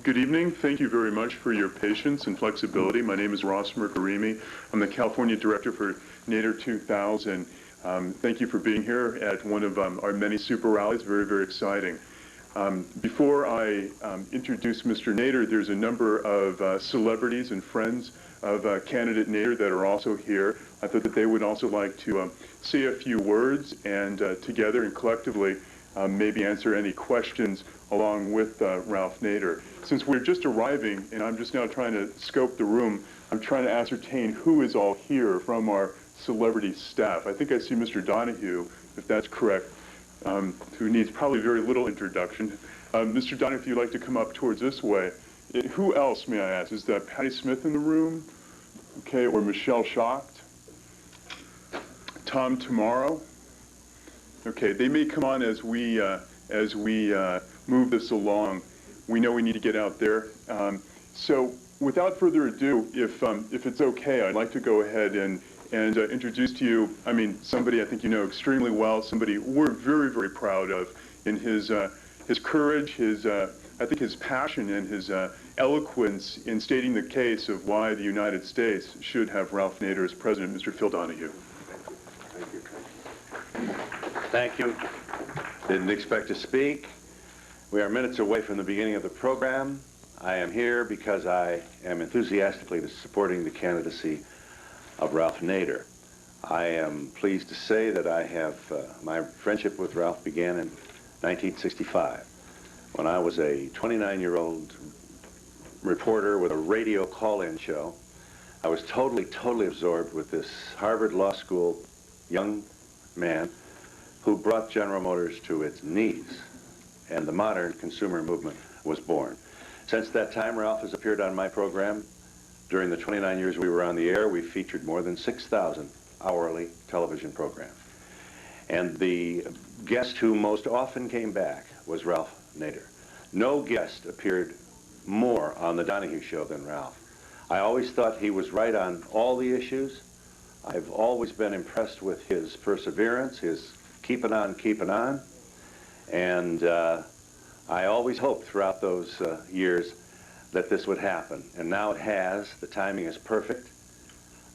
Good evening. Thank you very much for your patience and flexibility. My name is Mirkarimi. I'm the California Director for Nader 2000. Thank you for being here at one of our many super rallies. Very, very exciting. Before I introduce Mr. Nader, there's a number of celebrities and friends of candidate Nader that are also here. I thought that they would also like to say a few words and together and collectively maybe answer any questions along with Ralph Nader. Since we're just arriving and I'm just now trying to scope the room, I'm trying to ascertain who is all here from our celebrity staff. I think I see Mr. Donahue, if that's correct, who needs probably very little introduction. Mr. Donahue, if you'd like to come up towards this way. Who else, may I ask? Is that Patti Smith in the room? Okay, or Michelle Schacht? Tommorrow? Okay, they may come on as we move this along. We know we need to get out there. So without further ado, if it's okay, I'd like to go ahead and introduce to you, somebody I think you know extremely well, somebody we're very, very proud of in his courage, I think his passion and his eloquence in stating the case of why the United States should have Ralph Nader as president, Mr. Phil Donahue. Thank you. Thank you. Didn't expect to speak. We are minutes away from the beginning of the program. I am here because I am enthusiastically supporting the candidacy of Ralph Nader. I am pleased to say that I have, my friendship with Ralph began in 1965 when I was a 29-year-old reporter with a radio call-in show. I was totally absorbed with this Harvard Law School young man who brought General Motors to its knees, and the modern consumer movement was born. Since that time, Ralph has appeared on my program. During the 29 years we were on the air, we featured more than 6,000 hourly television programs. And the guest who most often came back was Ralph Nader. No guest appeared more on the Donahue Show than Ralph. I always thought he was right on all the issues. I've always been impressed with his perseverance, his keeping on, and I always hoped throughout those years that this would happen, and now it has. The timing is perfect,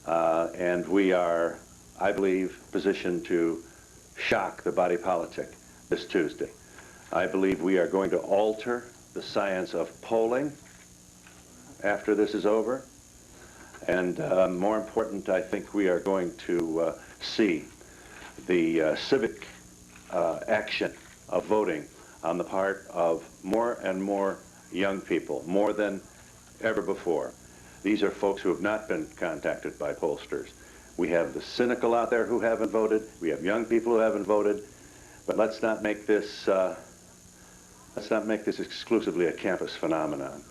and we are, I believe, positioned to shock the body politic this Tuesday. I believe we are going to alter the science of polling after this is over, and more important, I think we are going to see the civic action of voting on the part of more and more young people, more than ever before. These are folks who have not been contacted by pollsters. We have the cynical out there who haven't voted. We have young people who haven't voted. But let's not make this exclusively a campus phenomenon.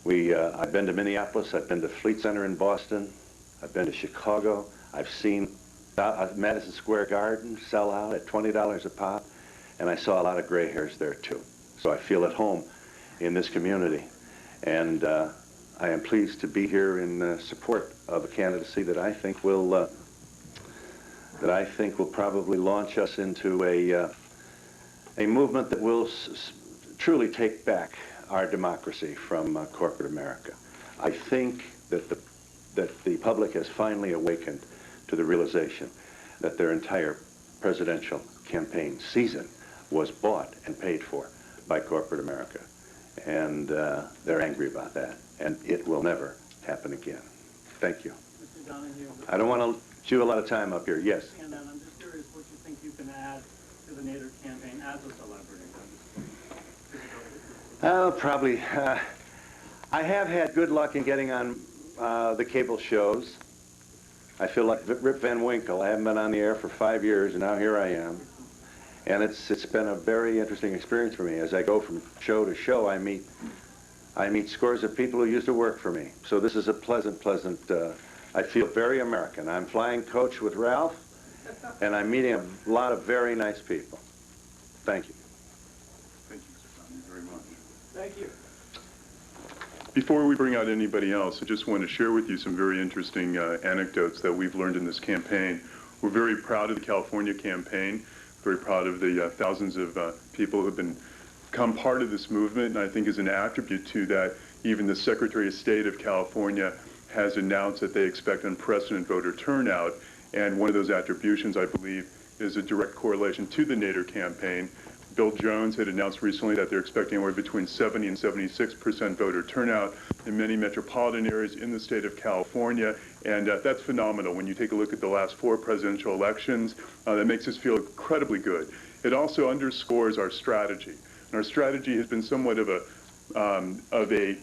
I've been to Minneapolis. I've been to Fleet Center in Boston. I've been to Chicago. I've seen Madison Square Garden sell out at $20 a pop, and I saw a lot of gray hairs there too. So I feel at home in this community, and I am pleased to be here in support of a candidacy that I think will probably launch us into a movement that will truly take back our democracy from corporate America. I think that the public has finally awakened to the realization that their entire presidential campaign season was bought and paid for by corporate America. And they're angry about that. And it will never happen again. Thank you. Mr. Donahue, I don't want to chew a lot of time up here. Yes? And I'm just curious what you think you can add to the Nader campaign as a celebrity. Probably. I have had good luck in getting on the cable shows. I feel like Rip Van Winkle. I haven't been on the air for 5 years, and now here I am. And it's been a very interesting experience for me. As I go from show to show, I meet scores of people who used to work for me. So this is a pleasant, I feel very American. I'm flying coach with Ralph, and I'm meeting a lot of very nice people. Thank you. Thank you, Mr. Donahue, very much. Thank you. Before we bring out anybody else, I just want to share with you some very interesting anecdotes that we've learned in this campaign. We're very proud of the California campaign, very proud of the thousands of people who have been become part of this movement, and I think is an attribute to that. Even the Secretary of State of California has announced that they expect unprecedented voter turnout, and one of those attributions, I believe, is a direct correlation to the Nader campaign. Bill Jones had announced recently that they're expecting anywhere between 70 and 76% voter turnout in many metropolitan areas in the state of California, and that's phenomenal. When you take a look at the last 4 presidential elections, that makes us feel incredibly good. It also underscores our strategy, and our strategy has been somewhat of a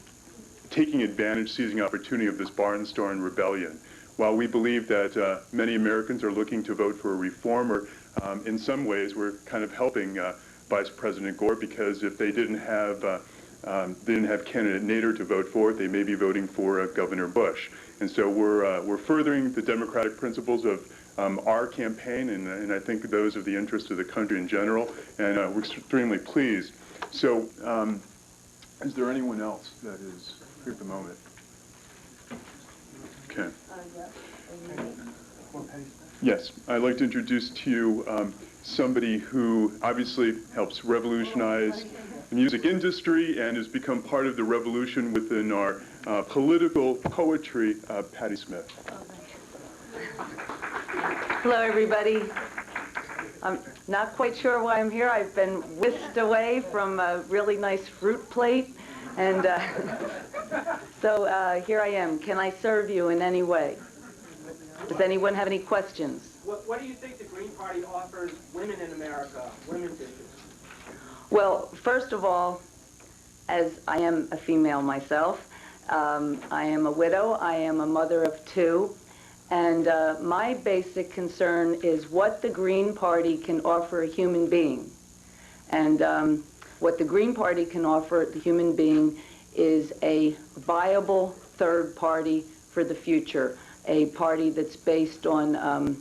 taking advantage, seizing opportunity of this barnstorm rebellion. While we believe that many Americans are looking to vote for a reformer, in some ways we're kind of helping Vice President Gore, because if they didn't have candidate Nader to vote for, they may be voting for Governor Bush. And so we're furthering the democratic principles of our campaign, and I think those of the interest of the country in general, and we're extremely pleased. So is there anyone else that is here at the moment? Okay. Yes, I'd like to introduce to you somebody who obviously helps revolutionize the music industry and has become part of the revolution within our political poetry, Patti Smith. Hello, everybody. I'm not quite sure why I'm here. I've been whisked away from a really nice fruit plate, and so here I am. Can I serve you in any way? Does anyone have any questions? What do you think the Green Party offers women in America, women's issues? Well, first of all, as I am a female myself, I am a widow, I am a mother of 2, and my basic concern is what the Green Party can offer a human being. And what the Green Party can offer the human being is a viable third party for the future, a party that's based on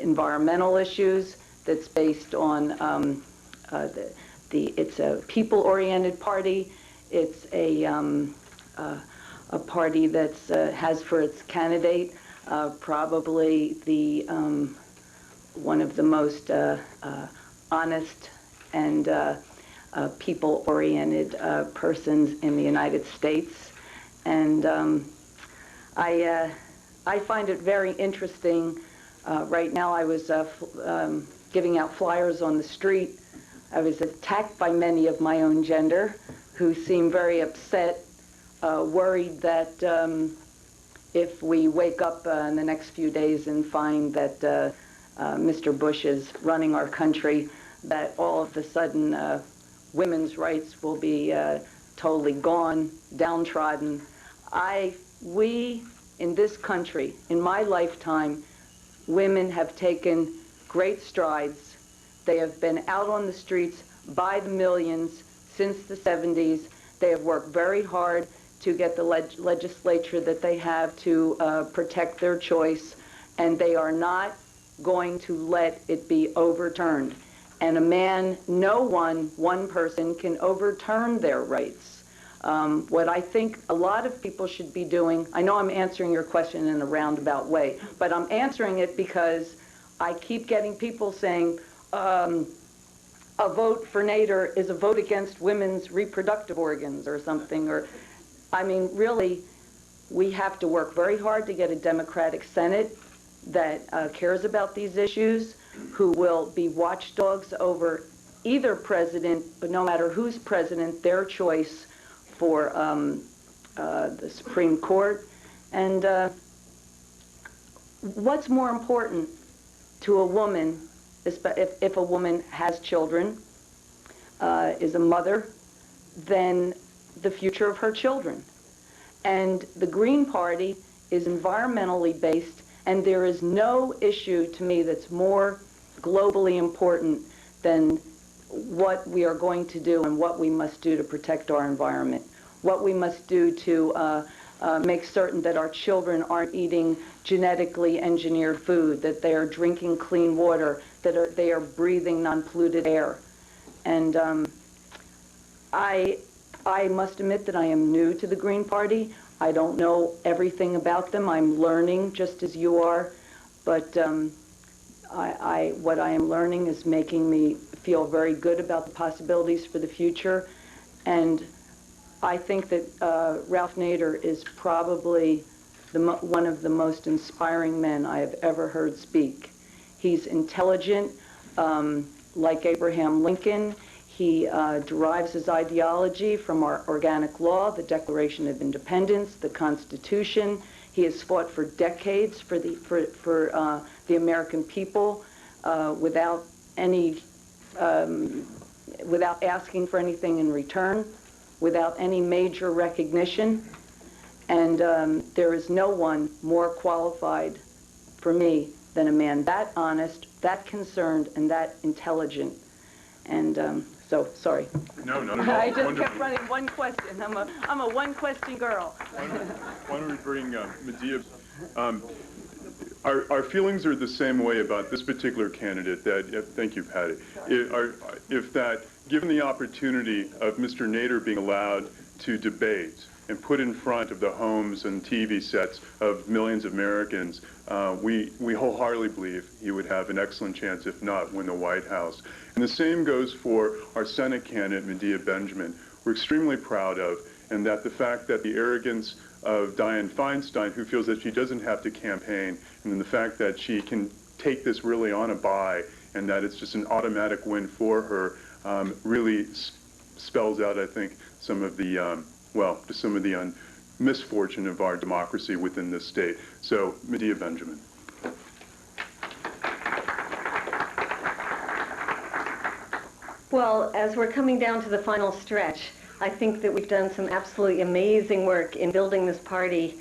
environmental issues, that's based on it's a people-oriented party. It's a party that's has for its candidate probably the one of the most honest and people-oriented persons in the United States, and I find it very interesting. Right now, I was giving out flyers on the street. I was attacked by many of my own gender who seem very upset, worried that if we wake up in the next few days and find that Mr. Bush is running our country, that all of a sudden women's rights will be totally gone, downtrodden. We in this country, in my lifetime, women have taken great strides. They have been out on the streets by the millions since the 70s. They have worked very hard to get the legislature that they have to protect their choice, and they are not going to let it be overturned. And a man, no one person can overturn their rights. What I think a lot of people should be doing, I know I'm answering your question in a roundabout way, but I'm answering it because I keep getting people saying a vote for Nader is a vote against women's reproductive organs or something. Or, I mean, really, we have to work very hard to get a Democratic Senate that cares about these issues, who will be watchdogs over either president, but no matter who's president, their choice for the Supreme Court. And what's more important to a woman, if a woman has children, is a mother, than the future of her children? And the Green Party is environmentally based, and there is no issue to me that's more globally important than what we are going to do and what we must do to protect our environment, what we must do to make certain that our children aren't eating genetically engineered food, that they are drinking clean water, that they are breathing non-polluted air. And I must admit that I am new to the Green Party. I don't know everything about them. I'm learning just as you are. But what I am learning is making me feel very good about the possibilities for the future. And I think that Ralph Nader is probably one of the most inspiring men I have ever heard speak. He's intelligent, like Abraham Lincoln. He derives his ideology from our organic law, the Declaration of Independence, the Constitution. He has fought for decades for the American people without asking for anything in return, without any major recognition. And there is no one more qualified for me than a man that honest, that concerned, and that intelligent. And so, sorry. No, no, no. I just Wonderful. kept running one question. I'm a one-question girl. Why don't we bring Medea? Our feelings are the same way about this particular candidate. Thank you, Patti. If that, given the opportunity of Mr. Nader being allowed to debate and put in front of the homes and TV sets of millions of Americans, we wholeheartedly believe he would have an excellent chance, if not win the White House. And the same goes for our Senate candidate, Medea Benjamin. We're extremely proud of, and that the fact that the arrogance of Dianne Feinstein, who feels that she doesn't have to campaign, and then the fact that she can take this really on a bye, and that it's just an automatic win for her, really spells out, I think, some of the, just some of the misfortune of our democracy within this state. So, Medea Benjamin. Well, as we're coming down to the final stretch, I think that we've done some absolutely amazing work in building this party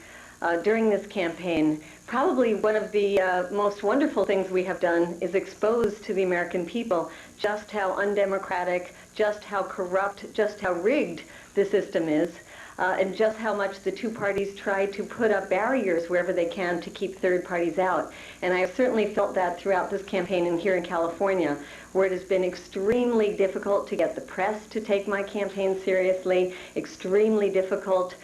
during this campaign. Probably one of the most wonderful things we have done is expose to the American people just how undemocratic, just how corrupt, just how rigged the system is, and just how much the two parties try to put up barriers wherever they can to keep third parties out. And I have certainly felt that throughout this campaign and here in California, where it has been extremely difficult to get the press to take my campaign seriously, extremely difficult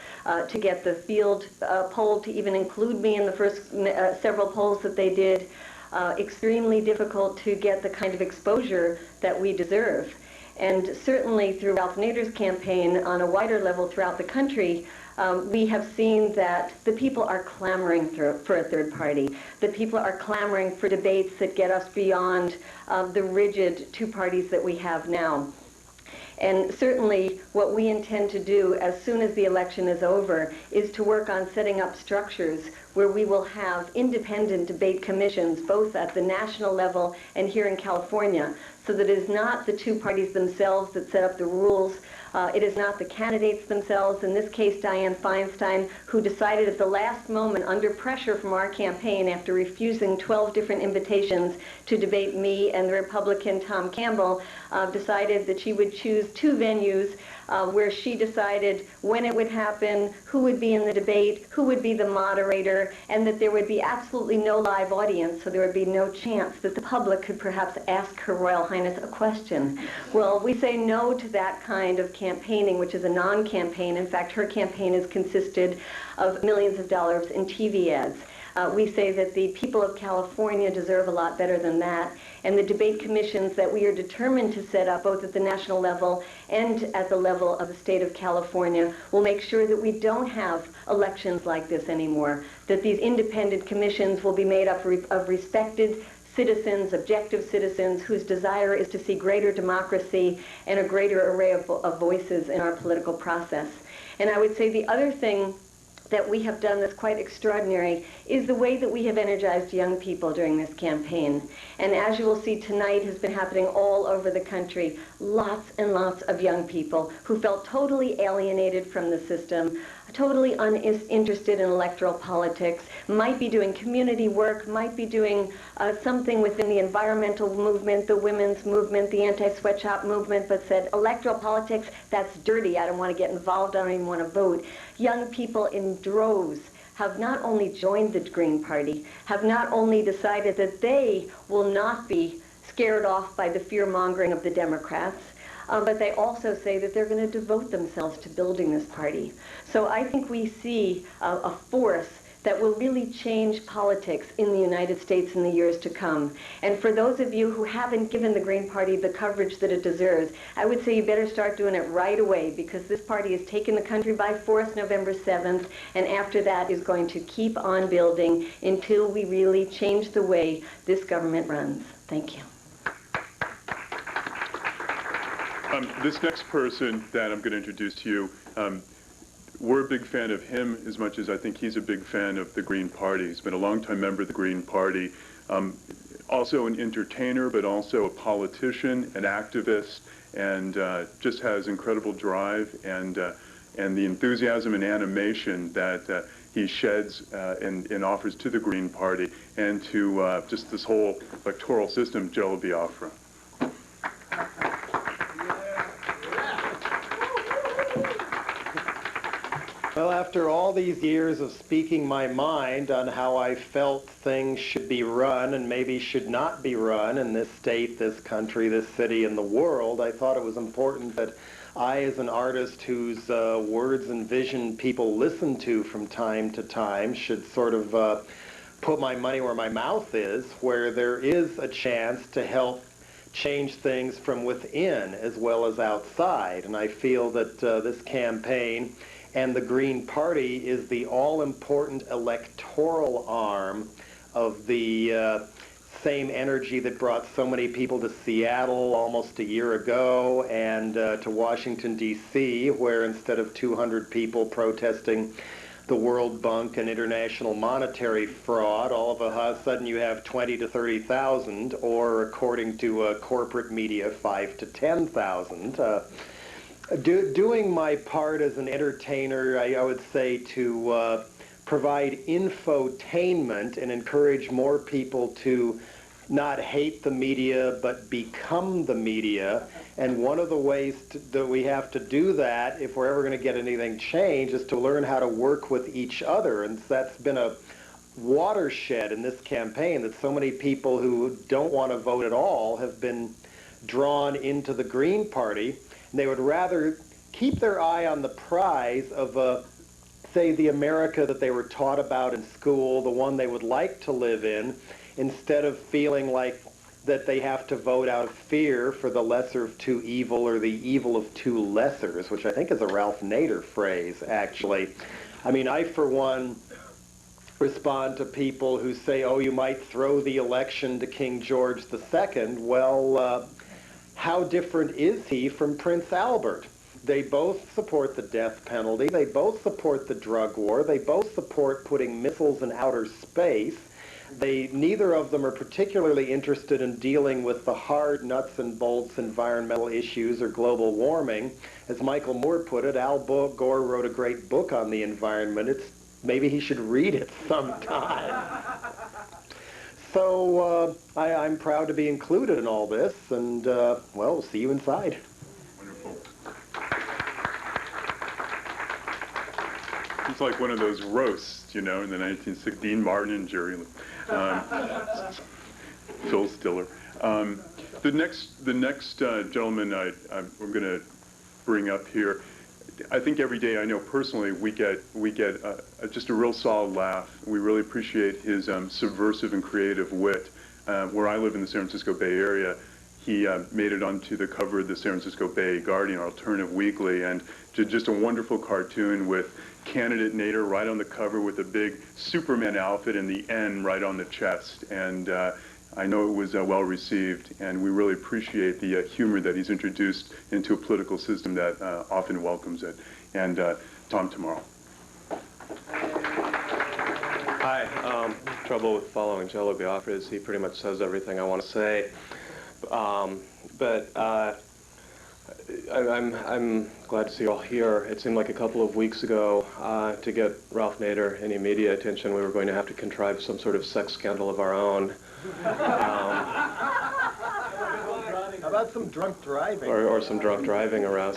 to get the field poll to even include me in the first several polls that they did, extremely difficult to get the kind of exposure that we deserve. And certainly through Ralph Nader's campaign on a wider level throughout the country, we have seen that the people are clamoring for a third party. The people are clamoring for debates that get us beyond the rigid two parties that we have now. And certainly what we intend to do as soon as the election is over is to work on setting up structures where we will have independent debate commissions, both at the national level and here in California, so that it is not the two parties themselves that set up the rules. It is not the candidates themselves, in this case Dianne Feinstein, who decided at the last moment, under pressure from our campaign after refusing 12 different invitations to debate me and the Republican Tom Campbell, decided that she would choose two venues where she decided when it would happen, who would be in the debate, who would be the moderator, and that there would be absolutely no live audience, so there would be no chance that the public could perhaps ask Her Royal Highness a question. Well, we say no to that kind of campaigning, which is a non-campaign. In fact, her campaign has consisted of millions of dollars in TV ads. We say that the people of California deserve a lot better than that, and the debate commissions that we are determined to set up, both at the national level and at the level of the state of California, will make sure that we don't have elections like this anymore, that these independent commissions will be made up of respected citizens, objective citizens, whose desire is to see greater democracy and a greater array of voices in our political process. And I would say the other thing that we have done that's quite extraordinary is the way that we have energized young people during this campaign. And as you will see tonight has been happening all over the country. Lots and lots of young people who felt totally alienated from the system, totally uninterested in electoral politics, might be doing community work, might be doing something within the environmental movement, the women's movement, the anti-sweatshop movement, but said, electoral politics, that's dirty, I don't want to get involved, I don't even want to vote. Young people in droves have not only joined the Green Party, have not only decided that they will not be scared off by the fear-mongering of the Democrats, but they also say that they're going to devote themselves to building this party. So I think we see a force that will really change politics in the United States in the years to come. And for those of you who haven't given the Green Party the coverage that it deserves, I would say you better start doing it right away, because this party has taken the country by force November 7th, and after that is going to keep on building until we really change the way this government runs. Thank you. This next person that I'm going to introduce to you, we're a big fan of him as much as I think he's a big fan of the Green Party. He's been a longtime member of the Green Party, also an entertainer, but also a politician, an activist, and just has incredible drive and the enthusiasm and animation that he sheds and offers to the Green Party and to just this whole electoral system, Jello Biafra. Well, after all these years of speaking my mind on how I felt things should be run and maybe should not be run in this state, this country, this city, and the world, I thought it was important that I, as an artist whose words and vision people listen to from time to time, should sort of put my money where my mouth is, where there is a chance to help change things from within as well as outside. And I feel that this campaign and the Green Party is the all-important electoral arm of the same energy that brought so many people to Seattle almost a year ago, and to Washington, D.C., where instead of 200 people protesting the World Bank and international monetary fraud, all of a sudden you have 20 to 30,000, or according to corporate media, 5 to 10,000. Doing my part as an entertainer, I would say to provide infotainment and encourage more people to not hate the media, but become the media. And one of the ways that we have to do that, if we're ever going to get anything changed, is to learn how to work with each other. And that's been a watershed in this campaign, that so many people who don't want to vote at all have been drawn into the Green Party. They would rather keep their eye on the prize of, say, the America that they were taught about in school, the one they would like to live in, instead of feeling like that they have to vote out of fear for the lesser of two evil or the evil of two lessers, which I think is a Ralph Nader phrase, actually. I mean, I, for one, respond to people who say, oh, you might throw the election to King George II. Well, how different is he from Prince Albert? They both support the death penalty. They both support the drug war. They both support putting missiles in outer space. Neither of them are particularly interested in dealing with the hard nuts and bolts environmental issues or global warming. As Michael Moore put it, Al Gore wrote a great book on the environment. Maybe he should read it sometime. So I'm proud to be included in all this, and, well, we'll see you inside. Wonderful. It's like one of those roasts, you know, in the 1960s, Dean Martin and Jerry, Phil Stiller. The next gentleman I'm going to bring up here, I think every day, I know personally, we get just a real solid laugh. We really appreciate his subversive and creative wit. Where I live in the San Francisco Bay Area, he made it onto the cover of the San Francisco Bay Guardian, our alternative weekly, and just a wonderful cartoon with candidate Nader right on the cover with a big Superman outfit and the N right on the chest. And I know it was well received, and we really appreciate the humor that he's introduced into a political system that often welcomes it. And Tommorrow. Hi. Trouble with following Jello Biafra is he pretty much says everything I want to say. I'm glad to see you all here. It seemed like a couple of weeks ago, to get Ralph Nader any media attention, we were going to have to contrive some sort of sex scandal of our own. How about some drunk driving? Or some drunk driving around.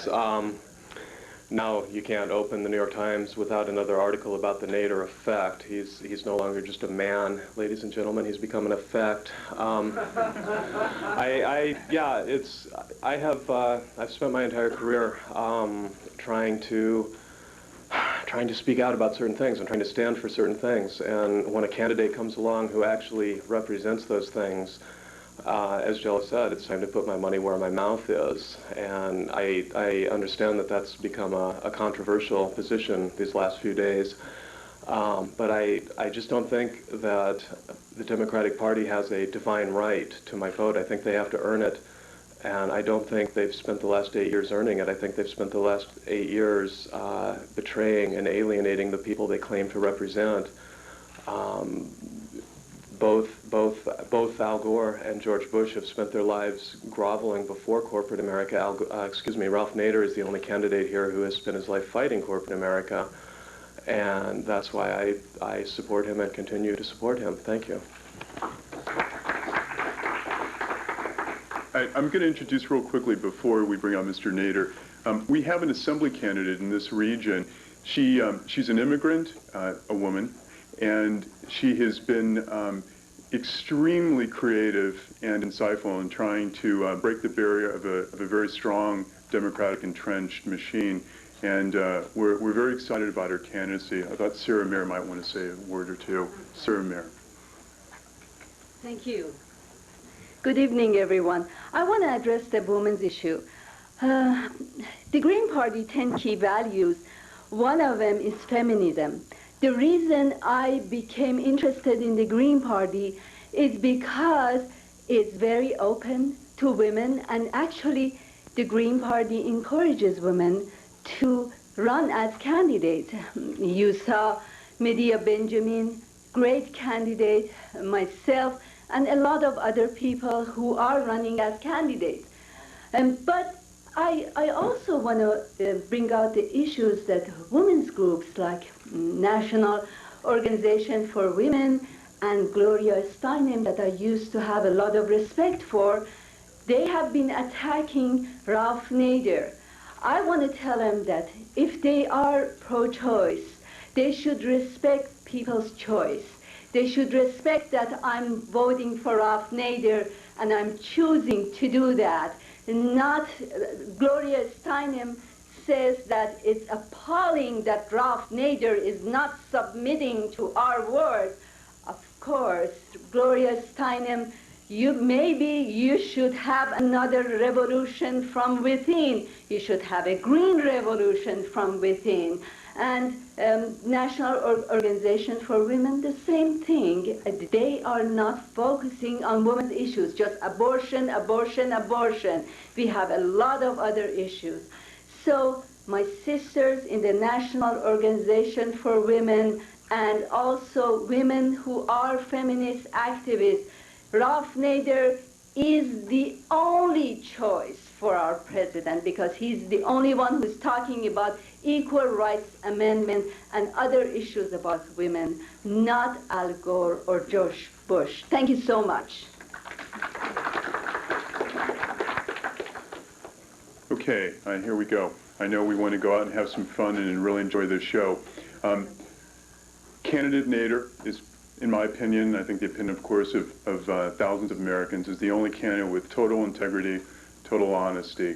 Now you can't open the New York Times without another article about the Nader effect. He's no longer just a man, ladies and gentlemen. He's become an effect. I've spent my entire career trying to trying to speak out about certain things. I'm trying to stand for certain things. And when a candidate comes along who actually represents those things, as Jello said, it's time to put my money where my mouth is. And I understand that that's become a controversial position these last few days. But I just don't think that the Democratic Party has a divine right to my vote. I think they have to earn it. And I don't think they've spent the last 8 years earning it. I think they've spent the last 8 years betraying and alienating the people they claim to represent. Both Al Gore and George Bush have spent their lives groveling before corporate America. Ralph Nader is the only candidate here who has spent his life fighting corporate America. And that's why I support him and continue to support him. Thank you. I'm going to introduce real quickly before we bring on Mr. Nader. We have an assembly candidate in this region. She's an immigrant, a woman, and she has been extremely creative and insightful in trying to break the barrier of a very strong Democratic entrenched machine. And we're very excited about her candidacy. I thought Sara Amir might want to say a word or two. Sara Amir. Thank you. Good evening, everyone. I want to address the women's issue. The Green Party 10 key values, one of them is feminism. The reason I became interested in the Green Party is because it's very open to women, and actually the Green Party encourages women to run as candidates. You saw Medea Benjamin, great candidate, myself, and a lot of other people who are running as candidates. But I also want to bring out the issues that women's groups like National Organization for Women and Gloria Steinem, that I used to have a lot of respect for, they have been attacking Ralph Nader. I want to tell them that if they are pro-choice, they should respect people's choice. They should respect that I'm voting for Ralph Nader and I'm choosing to do that. Not Gloria Steinem says that it's appalling that Ralph Nader is not submitting to our words. Of course, Gloria Steinem, maybe you should have another revolution from within. You should have a green revolution from within. And National Organization for Women, the same thing. They are not focusing on women's issues, just abortion, abortion, abortion. We have a lot of other issues. So my sisters in the National Organization for Women and also women who are feminist activists, Ralph Nader is the only choice for our president because he's the only one who's talking about equal rights amendment and other issues about women, not Al Gore or George Bush. Thank you so much. Okay, here we go. I know we want to go out and have some fun and really enjoy this show. Candidate Nader is, in my opinion, I think the opinion, of course, of thousands of Americans, is the only candidate with total integrity, total honesty.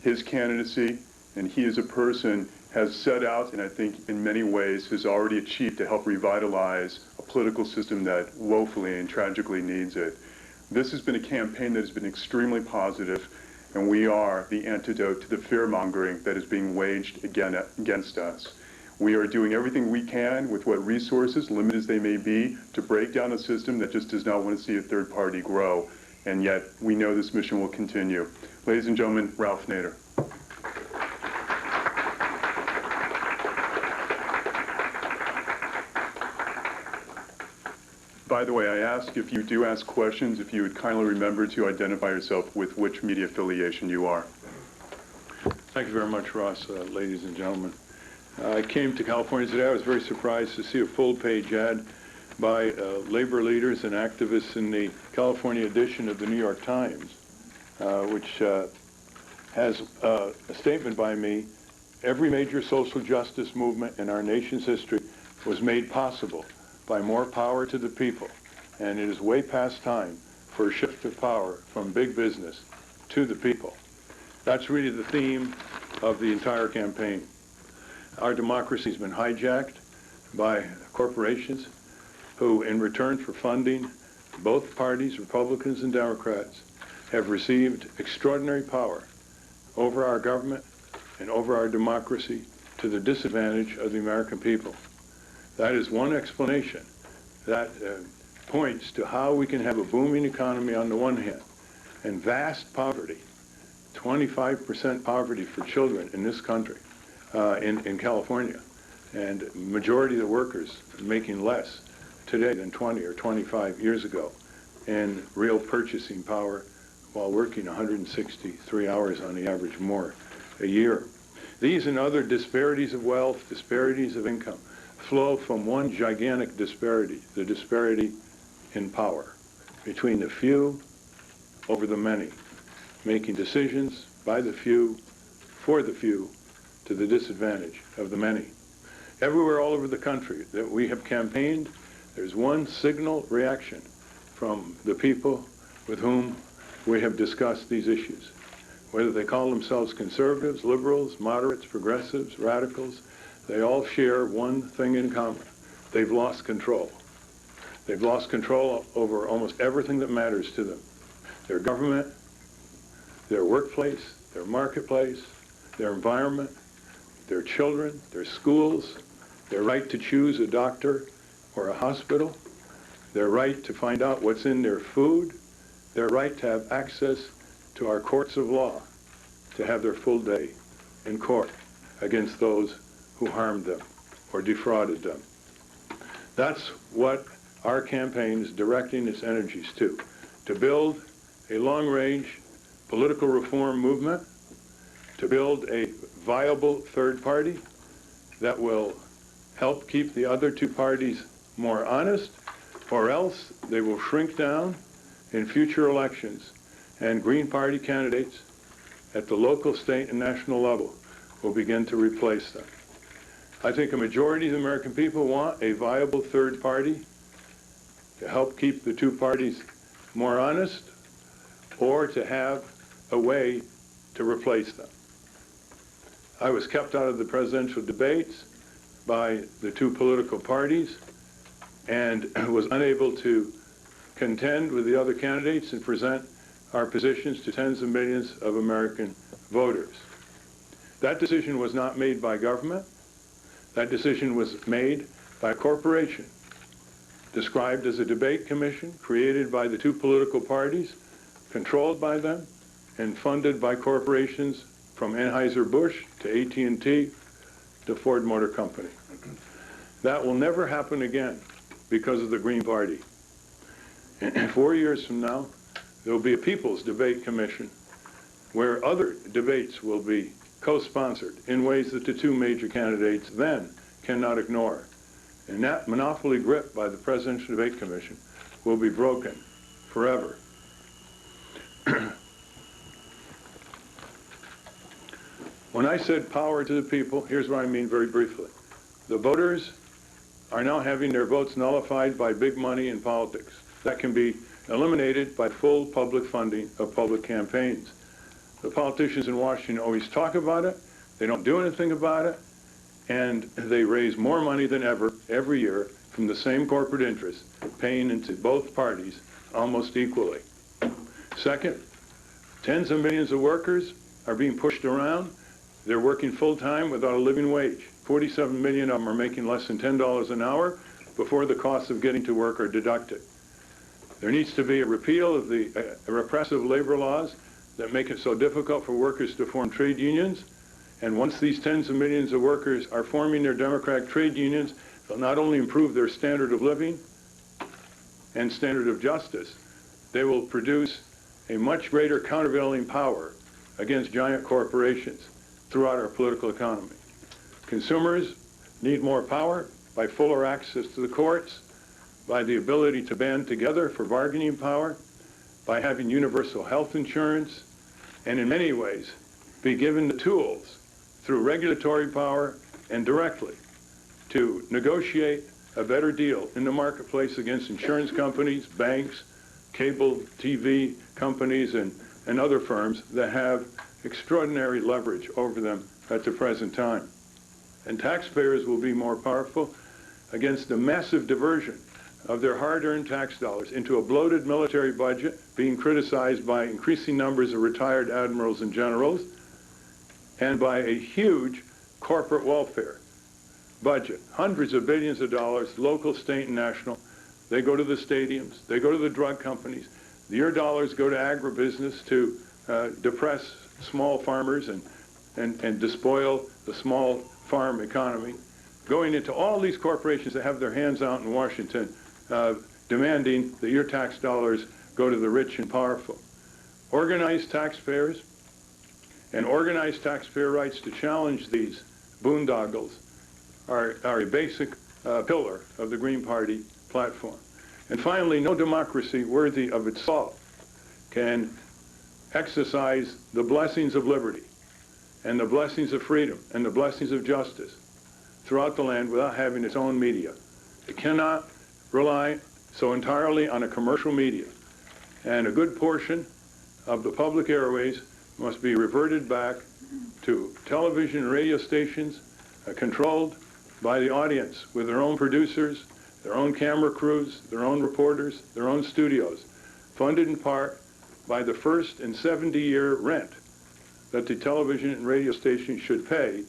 His candidacy, and he as a person, has set out, and I think in many ways has already achieved to help revitalize a political system that woefully and tragically needs it. This has been a campaign that has been extremely positive, and we are the antidote to the fear-mongering that is being waged against us. We are doing everything we can with what resources, limited as they may be, to break down a system that just does not want to see a third party grow. And yet, we know this mission will continue. Ladies and gentlemen, Ralph Nader. By the way, I ask if you do ask questions, if you would kindly remember to identify yourself with which media affiliation you are. Thank you very much, Ross, ladies and gentlemen. I came to California today. I was very surprised to see a full-page ad by labor leaders and activists in the California edition of the New York Times, which has a statement by me: every major social justice movement in our nation's history was made possible by more power to the people, and it is way past time for a shift of power from big business to the people. That's really the theme of the entire campaign. Our democracy has been hijacked by corporations who, in return for funding, both parties, Republicans and Democrats, have received extraordinary power over our government and over our democracy to the disadvantage of the American people. That is one explanation that points to how we can have a booming economy on the one hand and vast poverty, 25% poverty for children in this country, in California, and majority of the workers making less today than 20 or 25 years ago, and real purchasing power while working 163 hours on the average more a year. These and other disparities of wealth, disparities of income, flow from one gigantic disparity, the disparity in power between the few over the many, making decisions by the few, for the few, to the disadvantage of the many. Everywhere all over the country that we have campaigned, there's one signal reaction from the people with whom we have discussed these issues. Whether they call themselves conservatives, liberals, moderates, progressives, radicals, they all share one thing in common. They've lost control. They've lost control over almost everything that matters to them. Their government, their workplace, their marketplace, their environment, their children, their schools, their right to choose a doctor or a hospital, their right to find out what's in their food, their right to have access to our courts of law, to have their full day in court against those who harmed them or defrauded them. That's what our campaign is directing its energies to build a long-range political reform movement, to build a viable third party that will help keep the other two parties more honest, or else they will shrink down in future elections, and Green Party candidates at the local, state, and national level will begin to replace them. I think a majority of the American people want a viable third party to help keep the two parties more honest, or to have a way to replace them. I was kept out of the presidential debates by the two political parties and was unable to contend with the other candidates and present our positions to tens of millions of American voters. That decision was not made by government. That decision was made by a corporation described as a debate commission created by the two political parties, controlled by them, and funded by corporations from Anheuser-Busch to AT&T to Ford Motor Company. That will never happen again because of the Green Party. 4 years from now, there will be a People's Debate Commission where other debates will be co-sponsored in ways that the two major candidates then cannot ignore. And that monopoly grip by the Presidential Debate Commission will be broken forever. When I said power to the people, here's what I mean very briefly. The voters are now having their votes nullified by big money in politics. That can be eliminated by full public funding of public campaigns. The politicians in Washington always talk about it, they don't do anything about it, and they raise more money than ever every year from the same corporate interests, paying into both parties almost equally. Second, tens of millions of workers are being pushed around. They're working full-time without a living wage. 47 million of them are making less than $10 an hour before the costs of getting to work are deducted. There needs to be a repeal of the repressive labor laws that make it so difficult for workers to form trade unions. And once these tens of millions of workers are forming their democratic trade unions, they'll not only improve their standard of living and standard of justice, they will produce a much greater countervailing power against giant corporations throughout our political economy. Consumers need more power by fuller access to the courts, by the ability to band together for bargaining power, by having universal health insurance, and in many ways be given the tools through regulatory power and directly to negotiate a better deal in the marketplace against insurance companies, banks, cable TV companies, and other firms that have extraordinary leverage over them at the present time. and taxpayers will be more powerful against the massive diversion of their hard-earned tax dollars into a bloated military budget being criticized by increasing numbers of retired admirals and generals and by a huge corporate welfare budget, hundreds of billions of dollars, local, state, and national. They go to the stadiums, they go to the drug companies. Your dollars go to agribusiness to depress small farmers and despoil the small farm economy, going into all these corporations that have their hands out in Washington, demanding that your tax dollars go to the rich and powerful. Organized taxpayers and organized taxpayer rights to challenge these boondoggles are a basic pillar of the Green Party platform. And finally, no democracy worthy of its salt can exercise the blessings of liberty and the blessings of freedom and the blessings of justice throughout the land without having its own media. It cannot rely so entirely on a commercial media. And a good portion of the public airways must be reverted back to television and radio stations controlled by the audience with their own producers, their own camera crews, their own reporters, their own studios, funded in part by the first and 70-year rent that the television and radio stations should pay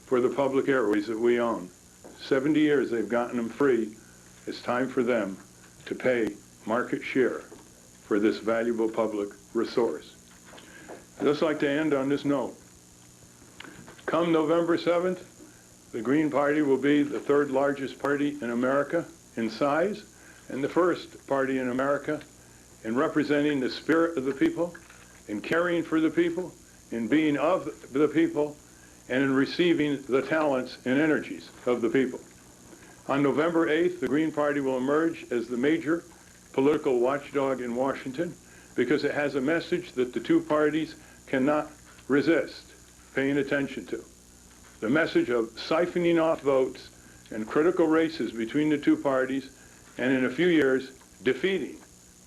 for the public airways that we own. 70 years they've gotten them free. It's time for them to pay market share for this valuable public resource. I'd just like to end on this note. Come November 7th, the Green Party will be the third largest party in America in size and the first party in America in representing the spirit of the people, in caring for the people, in being of the people, and in receiving the talents and energies of the people. On November 8th, the Green Party will emerge as the major political watchdog in Washington because it has a message that the two parties cannot resist paying attention to. The message of siphoning off votes in critical races between the two parties, and in a few years, defeating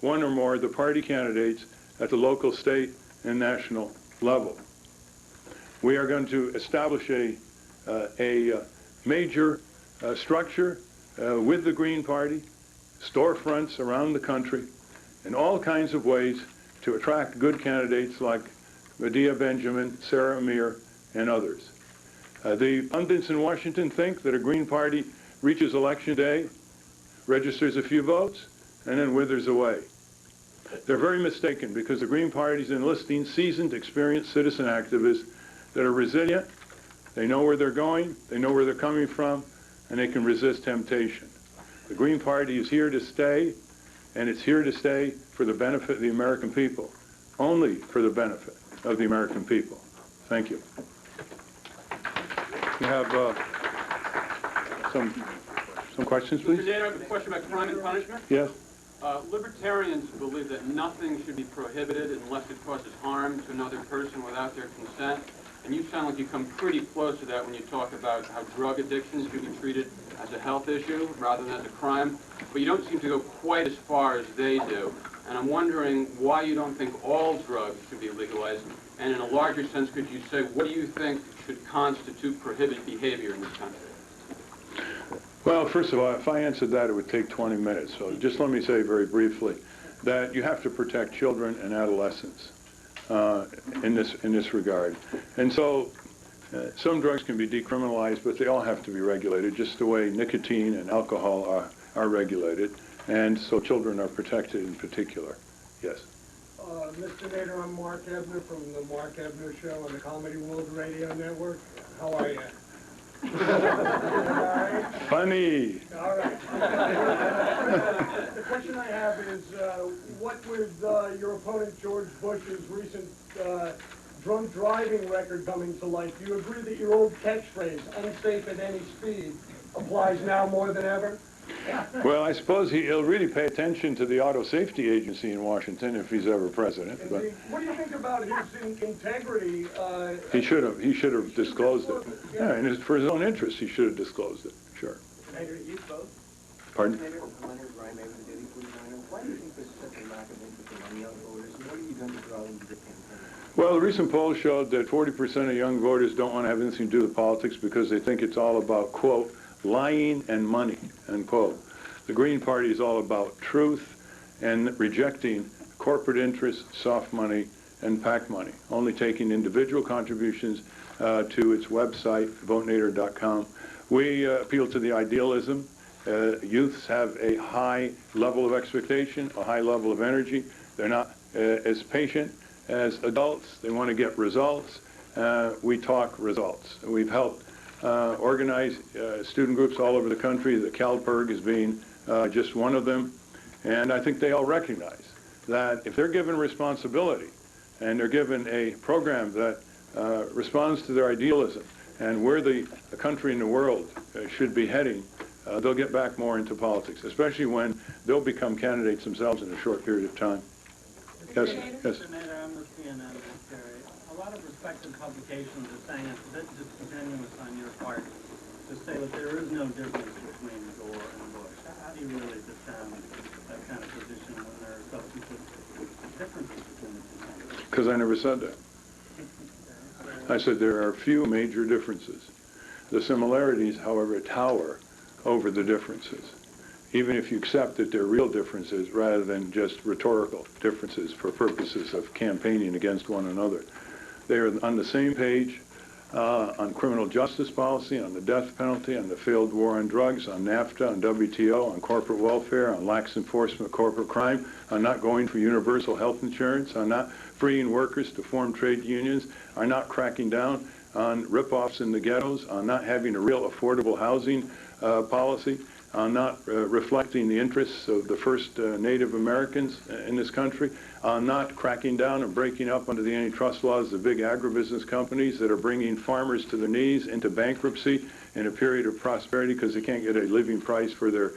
one or more of the party candidates at the local, state, and national level. We are going to establish a major structure with the Green Party, storefronts around the country, in all kinds of ways to attract good candidates like Medea Benjamin, Sara, Amir, and others. The pundits in Washington think that a Green Party reaches Election Day, registers a few votes, and then withers away. They're very mistaken because the Green Party is enlisting seasoned, experienced citizen activists that are resilient, they know where they're going, they know where they're coming from, and they can resist temptation. The Green Party is here to stay, and it's here to stay for the benefit of the American people, only for the benefit of the American people. Thank you. We have some questions, please. Mr. Nader, I have a question about crime and punishment. Yes. Libertarians believe that nothing should be prohibited unless it causes harm to another person without their consent. And you sound like you come pretty close to that when you talk about how drug addiction should be treated as a health issue rather than as a crime. But you don't seem to go quite as far as they do. And I'm wondering why you don't think all drugs should be legalized. And in a larger sense, could you say, what do you think should constitute prohibited behavior in this country? Well, first of all, if I answered that, it would take 20 minutes. So just let me say very briefly that you have to protect children and adolescents in this regard. And so some drugs can be decriminalized, but they all have to be regulated, just the way nicotine and alcohol are regulated. And so children are protected in particular. Yes. Mr. Nader, I'm Mark Ebner from the Mark Ebner Show on the Comedy World Radio Network. How are you? Funny. All right. The question I have is, what with your opponent George Bush's recent drunk driving record coming to light, do you agree that your old catchphrase, unsafe at any speed, applies now more than ever? Well, I suppose he'll really pay attention to the Auto Safety Agency in Washington if he's ever president. But what do you think about his integrity? he should have disclosed it. Yeah, and for his own interest, he should have disclosed it. Sure. Nader, you both? Pardon? Why do you think there's such a lack of interest among young voters? What have you done to draw them to the campaign? Well, the recent poll showed that 40% of young voters don't want to have anything to do with politics because they think it's all about, quote, lying and money, unquote. The Green Party is all about truth and rejecting corporate interests, soft money, and PAC money, only taking individual contributions to its website, votenader.com. We appeal to the idealism. Youths have a high level of expectation, a high level of energy. They're not as patient as adults. They want to get results. We talk results. We've helped organize student groups all over the country. The CalPERG is being just one of them. And I think they all recognize that if they're given responsibility and they're given a program that responds to their idealism and where the country and the world should be heading, they'll get back more into politics, especially when they'll become candidates themselves in a short period of time. Yes, yes. Mr. Nader, I'm with CNN. A lot of respected publications are saying it's a bit disingenuous on your part to say that there is no difference between Gore and Bush. How do you really defend that kind of position when there are substantive differences between the two? Because I never said that. I said there are few major differences. The similarities, however, tower over the differences, even if you accept that they're real differences rather than just rhetorical differences for purposes of campaigning against one another. They are on the same page on criminal justice policy, on the death penalty, on the failed war on drugs, on NAFTA, on WTO, on corporate welfare, on lax enforcement of corporate crime, on not going for universal health insurance, on not freeing workers to form trade unions, on not cracking down on rip-offs in the ghettos, on not having a real affordable housing policy, on not reflecting the interests of the first Native Americans in this country, on not cracking down and breaking up under the antitrust laws the big agribusiness companies that are bringing farmers to their knees into bankruptcy in a period of prosperity because they can't get a living price for their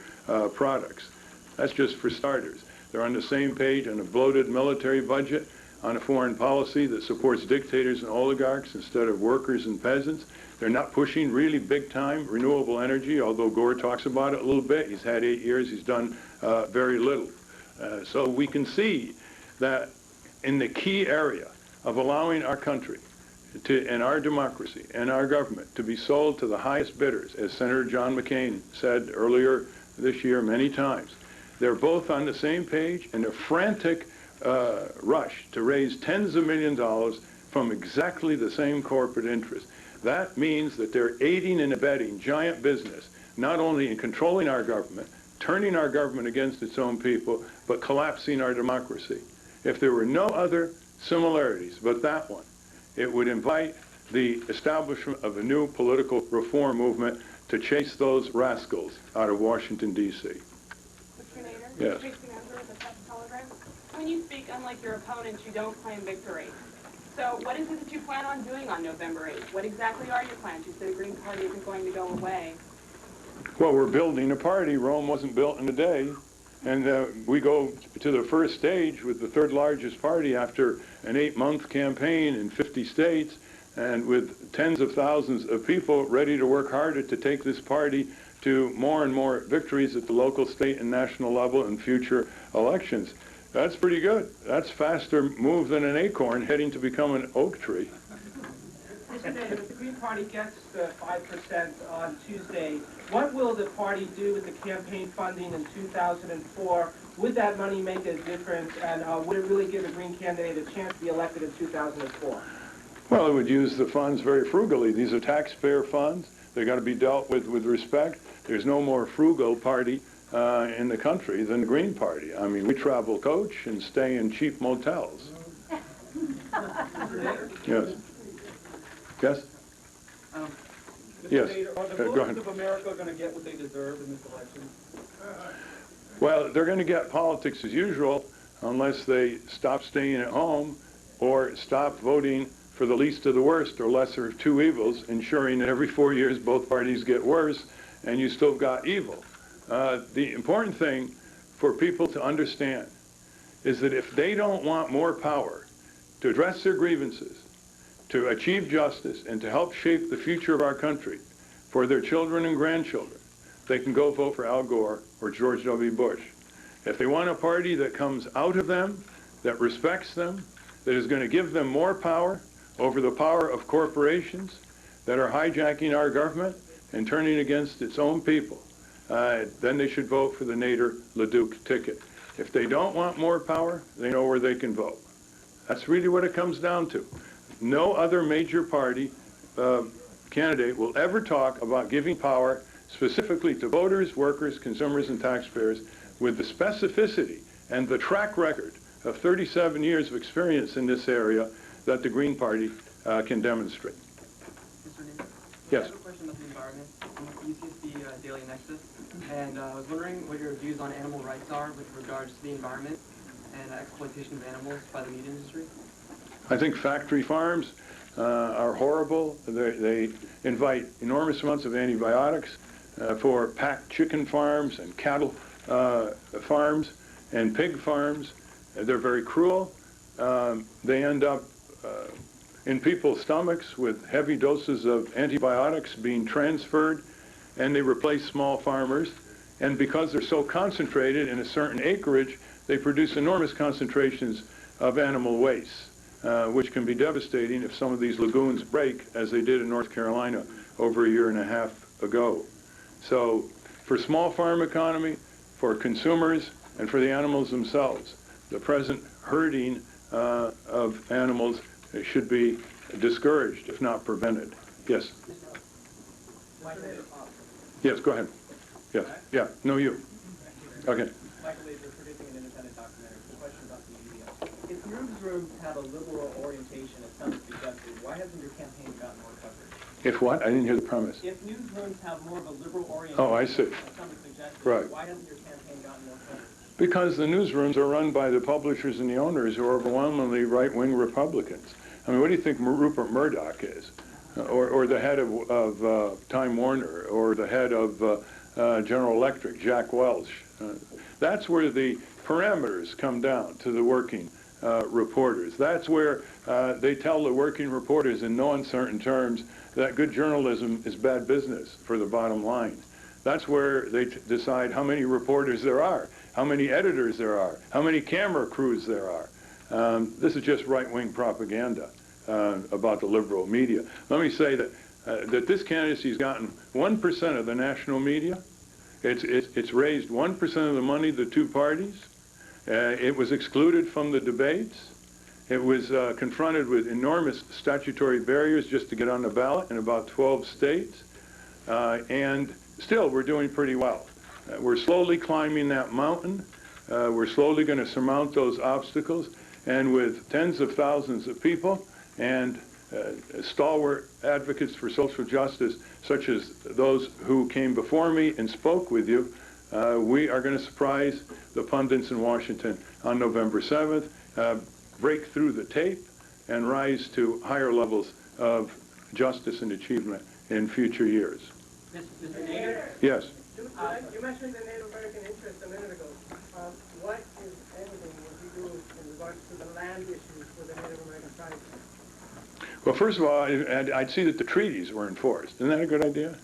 products. That's just for starters. They're on the same page on a bloated military budget, on a foreign policy that supports dictators and oligarchs instead of workers and peasants. They're not pushing really big-time renewable energy, although Gore talks about it a little bit. He's had 8 years. He's done very little. So we can see that in the key area of allowing our country and our democracy and our government to be sold to the highest bidders, as Senator John McCain said earlier this year many times, they're both on the same page in a frantic rush to raise tens of millions of dollars from exactly the same corporate interests. That means that they're aiding and abetting giant business, not only in controlling our government, turning our government against its own people, but collapsing our democracy. If there were no other similarities but that one, it would invite the establishment of a new political reform movement to chase those rascals out of Washington, D.C. Mr. Nader? Yes. When you speak, unlike your opponents, you don't claim victory. So what is it that you plan on doing on November 8th? What exactly are your plans? You say the Green Party isn't going to go away. Well, we're building a party. Rome wasn't built in a day. And we go to the first stage with the third largest party after an 8-month campaign in 50 states and with tens of thousands of people ready to work harder to take this party to more and more victories at the local, state, and national level in future elections. That's pretty good. That's faster move than an acorn heading to become an oak tree. Mr. Nader, if the Green Party gets the 5% on Tuesday, what will the party do with the campaign funding in 2004? Would that money make a difference, and would it really give the Green candidate a chance to be elected in 2004? Well, it would use the funds very frugally. These are taxpayer funds. They've got to be dealt with respect. There's no more frugal party in the country than the Green Party. I mean, we travel coach and stay in cheap motels. Yes. Yes? Yes. Are the Go ahead. voters of America going to get what they deserve in this election? Well, they're going to get politics as usual unless they stop staying at home or stop voting for the least of the worst or lesser of two evils, ensuring that every 4 years both parties get worse and you still got evil. The important thing for people to understand is that if they don't want more power to address their grievances, to achieve justice, and to help shape the future of our country for their children and grandchildren, they can go vote for Al Gore or or George W. Bush. If they want a party that comes out of them, that respects them, that is going to give them more power over the power of corporations that are hijacking our government and turning against its own people, then they should vote for the Nader-LeDuc ticket. If they don't want more power, they know where they can vote. That's really what it comes down to. No other major party candidate will ever talk about giving power specifically to voters, workers, consumers, and taxpayers with the specificity and the track record of 37 years of experience in this area that the Green Party can demonstrate. Mr. Nader? Yes. I have a question about the environment. You see the Daily Nexus, and I was wondering what your views on animal rights are with regards to the environment and exploitation of animals by the meat industry. I think factory farms are horrible. They invite enormous amounts of antibiotics for packed chicken farms and cattle farms and pig farms. They're very cruel. They end up in people's stomachs with heavy doses of antibiotics being transferred, and they replace small farmers. And because they're so concentrated in a certain acreage, they produce enormous concentrations of animal waste, which can be devastating if some of these lagoons break, as they did in North Carolina over a year and a half ago. So for small farm economy, for consumers, and for the animals themselves, the present herding of animals should be discouraged, if not prevented. Yes? Yes, go ahead. Yes, yeah, no, you. Okay. Producing an independent documentary. The question about the media. If newsrooms have a liberal orientation, as some suggested, why hasn't your campaign gotten more coverage? If what? I didn't hear the premise. If newsrooms have more of a liberal orientation, oh, I see. as some suggested, Right. why hasn't your campaign gotten more coverage? Because the newsrooms are run by the publishers and the owners who are overwhelmingly right-wing Republicans. I mean, what do you think Rupert Murdoch is? Or the head of Time Warner, or the head of General Electric, Jack Welch. That's where the parameters come down to the working reporters. That's where they tell the working reporters in no uncertain terms that good journalism is bad business for the bottom line. That's where they decide how many reporters there are, how many editors there are, how many camera crews there are. This is just right-wing propaganda about the liberal media. Let me say that that this candidacy has gotten 1% of the national media. It's raised 1% of the money of the two parties. It was excluded from the debates. It was confronted with enormous statutory barriers just to get on the ballot in about 12 states. And still, we're doing pretty well. We're slowly climbing that mountain. We're slowly going to surmount those obstacles. And with tens of thousands of people and stalwart advocates for social justice, such as those who came before me and spoke with you, we are going to surprise the pundits in Washington on November 7th, break through the tape, and rise to higher levels of justice and achievement in future years. Mr. Nader? Yes. You mentioned the Native American interest a minute ago. What, if anything, would you do in regards to the land issues for the Native American tribes? Well, first of all, I'd see that the treaties were enforced. Isn't that a good idea?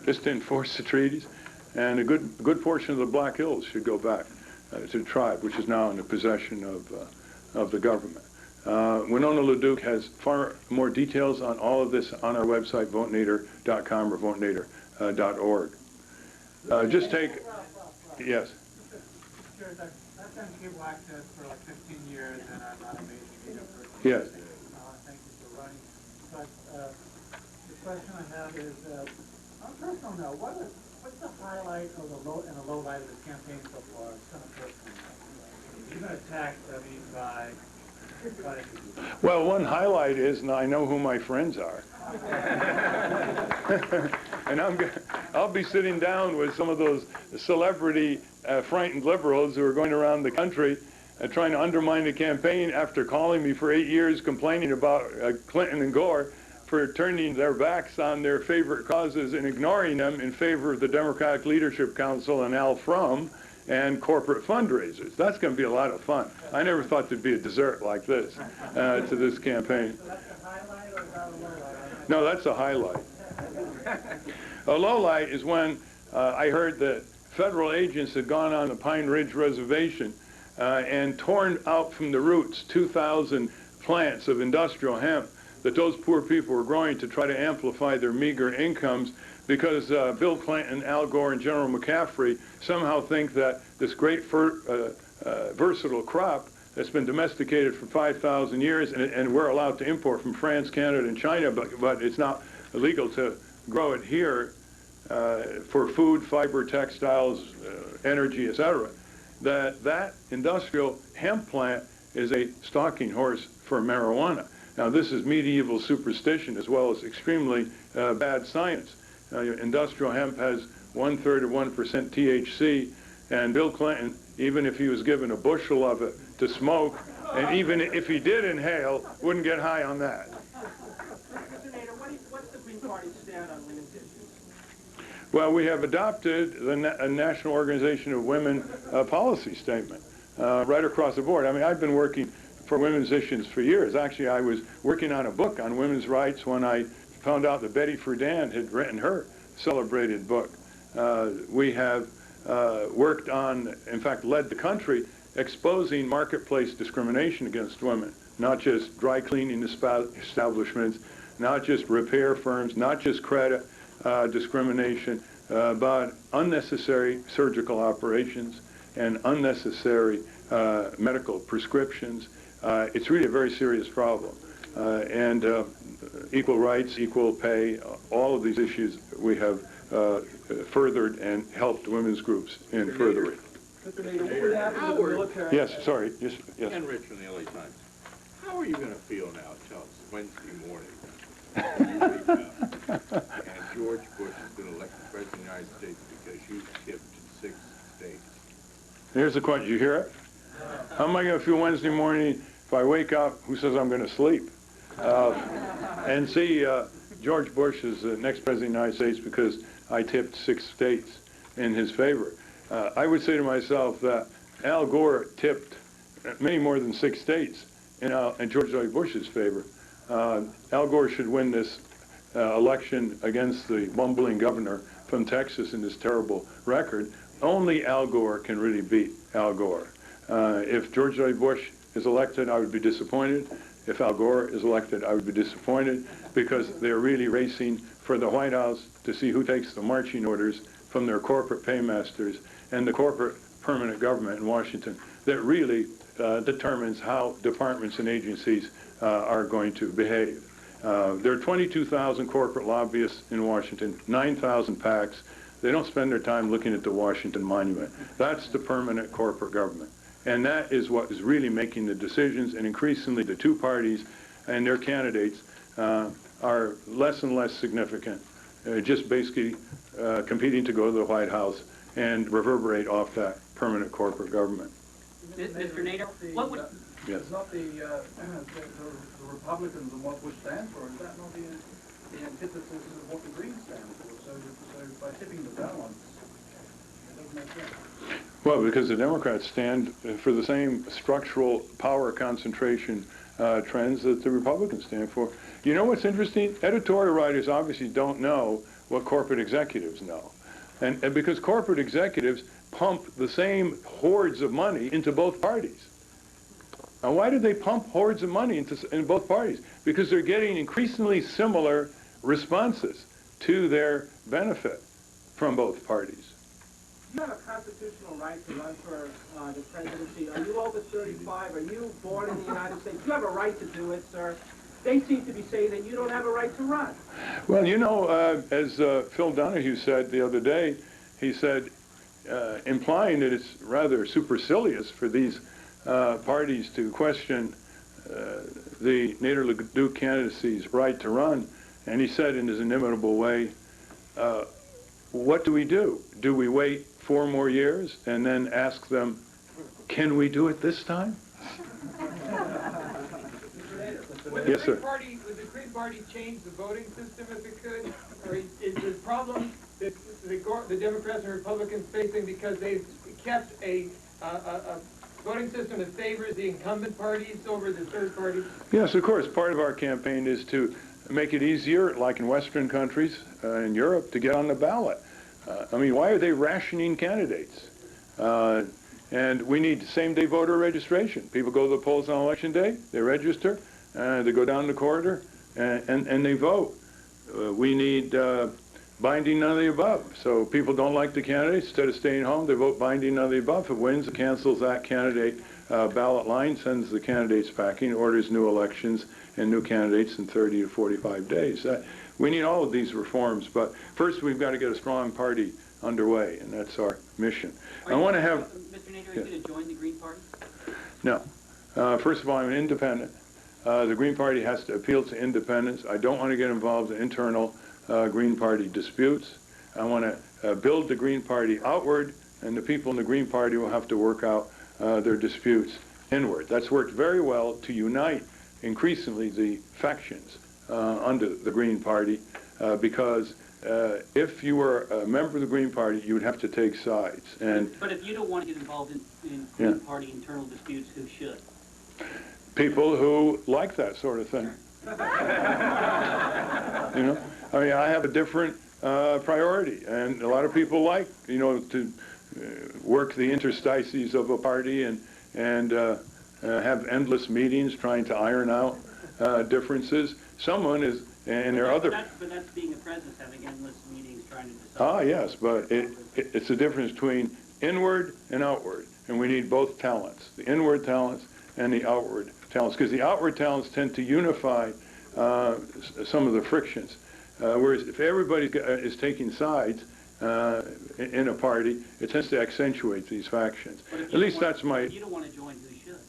Just to enforce the treaties. And a good portion of the Black Hills should go back to the tribe, which is now in the possession of the government. Winona LeDuc has far more details on all of this on our website, votenader.com or votenader.org. Just take, yes. I've done cable access for like 15 years, and I'm not a major media person. Yes. Thank you for running. But the question I have is, on a personal note, what's the highlight of the low and the low light of this campaign so far? It's kind of personal. You've been attacked, by well, one highlight is, and I know who my friends are. And I'll be sitting down with some of those celebrity frightened liberals who are going around the country trying to undermine the campaign after calling me for 8 years complaining about Clinton and Gore for turning their backs on their favorite causes and ignoring them in favor of the Democratic Leadership Council and Al Frum and corporate fundraisers. That's going to be a lot of fun. I never thought there'd be a dessert like this to this campaign. So that's a highlight or is that a low light? No, that's a highlight. A low light is when I heard that federal agents had gone on the Pine Ridge Reservation and torn out from the roots 2,000 plants of industrial hemp that those poor people were growing to try to amplify their meager incomes, because Bill Clinton, Al Gore, and General McCaffrey somehow think that this great versatile crop that's been domesticated for 5,000 years, and we're allowed to import from France, Canada, and China, but it's not illegal to grow it here for food, fiber, textiles, energy, etc., that industrial hemp plant is a stalking horse for marijuana. Now, this is medieval superstition as well as extremely bad science. Industrial hemp has 1/3 of 1% THC, and Bill Clinton, even if he was given a bushel of it to smoke, and even if he did inhale, wouldn't get high on that. Mr. Nader, what's the Green Party's stand on women's issues? Well, we have adopted the National Organization of Women policy statement right across the board. I mean, I've been working for women's issues for years. Actually, I was working on a book on women's rights when I found out that Betty Friedan had written her celebrated book. We have worked on, in fact, led the country exposing marketplace discrimination against women, not just dry cleaning establishments, not just repair firms, not just credit discrimination, but unnecessary surgical operations and unnecessary medical prescriptions. It's really a very serious problem. And equal rights, equal pay, all of these issues we have furthered and helped women's groups in furthering. Mr. Nader, what would happen to the military? Yes, sorry. Yes. Ken Rich from the LA Times. How are you going to feel now till it's Wednesday morning and George Bush has been elected President of the United States because you tipped 6 states? Here's the question. You hear it? How am I going to feel Wednesday morning if I wake up, who says I'm going to sleep, and see George Bush as the next President of the United States because I tipped 6 states in his favor? I would say to myself that Al Gore tipped many more than 6 states in George W. Bush's favor. Al Gore should win this election against the bumbling governor from Texas in this terrible record. Only Al Gore can really beat Al Gore. If George W. Bush is elected, I would be disappointed. If Al Gore is elected, I would be disappointed, because they're really racing for the White House to see who takes the marching orders from their corporate paymasters and the corporate permanent government in Washington that really determines how departments and agencies are going to behave. There are 22,000 corporate lobbyists in Washington, 9,000 PACs. They don't spend their time looking at the Washington Monument. That's the permanent corporate government. And that is what is really making the decisions, and increasingly the two parties and their candidates are less and less significant, just basically competing to go to the White House and reverberate off that permanent corporate government. Mr. Nader, what would... Yes. Is not the Republicans and what Bush stands for, is that not the antithesis of what the Greens stand for? So by tipping the balance, it doesn't make sense. Well, because the Democrats stand for the same structural power concentration trends that the Republicans stand for. You know what's interesting? Editorial writers obviously don't know what corporate executives know. And because corporate executives pump the same hordes of money into both parties. Now, why do they pump hordes of money in both parties? Because they're getting increasingly similar responses to their benefit from both parties. You have a constitutional right to run for the presidency. Are you over 35? Are you born in the United States? You have a right to do it, sir. They seem to be saying that you don't have a right to run. Well, you know, as Phil Donahue said the other day, he said, implying that it's rather supercilious for these parties to question the Nader LeDuc candidacy's right to run. And he said in his inimitable way, what do we do? Do we wait 4 more years and then ask them, can we do it this time? Yes, sir. Would the Green Party change the voting system if it could? Or is the problem that the Democrats and Republicans facing because they've kept a voting system that favors the incumbent parties over the third parties? Yes, of course. Part of our campaign is to make it easier, like in Western countries in Europe, to get on the ballot. I mean, why are they rationing candidates? And we need same-day voter registration. People go to the polls on election day, they register, they go down the corridor, and they vote. We need binding none of the above. So people don't like the candidate, instead of staying home, they vote binding none of the above. If it wins, it cancels that candidate ballot line, sends the candidates packing, orders new elections and new candidates in 30 to 45 days. We need all of these reforms, but first we've got to get a strong party underway, and that's our mission. I want to have... Mr. Nader, are you going to join the Green Party? No. First of all, I'm an independent. The Green Party has to appeal to independence. I don't want to get involved in internal Green Party disputes. I want to build the Green Party outward, and the people in the Green Party will have to work out their disputes inward. That's worked very well to unite increasingly the factions under the Green Party because if you were a member of the Green Party, you would have to take sides. But if you don't want to get involved in Green Party internal disputes, who should? People who like that sort of thing. You know, I mean, I have a different priority, and a lot of people like, you know, to work the interstices of a party and have endless meetings trying to iron out differences. Someone is, and there are other... But that's being a president, having endless meetings trying to decide. Ah, yes, but it's a difference between inward and outward, and we need both talents, the inward talents and the outward talents, because the outward talents tend to unify some of the frictions, whereas if everybody is taking sides in a party, it tends to accentuate these factions. At least that's my... If you don't want to join, who should?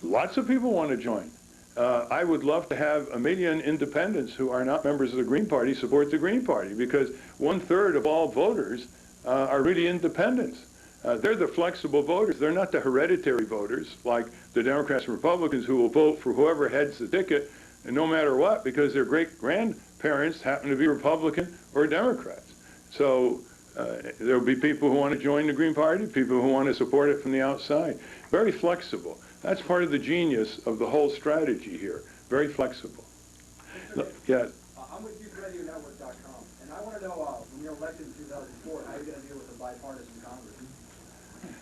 Lots of people want to join. I would love to have 1 million independents who are not members of the Green Party support the Green Party, because 1/3 of all voters are really independents. They're the flexible voters. They're not the hereditary voters like the Democrats and Republicans who will vote for whoever heads the ticket, and no matter what, because their great-grandparents happen to be Republican or Democrats. So there will be people who want to join the Green Party, people who want to support it from the outside. Very flexible. That's part of the genius of the whole strategy here. Very flexible. Yes. I'm with YouthRadioNetwork.com, and I want to know, when you're elected in 2004, how you're going to deal with a bipartisan Congress.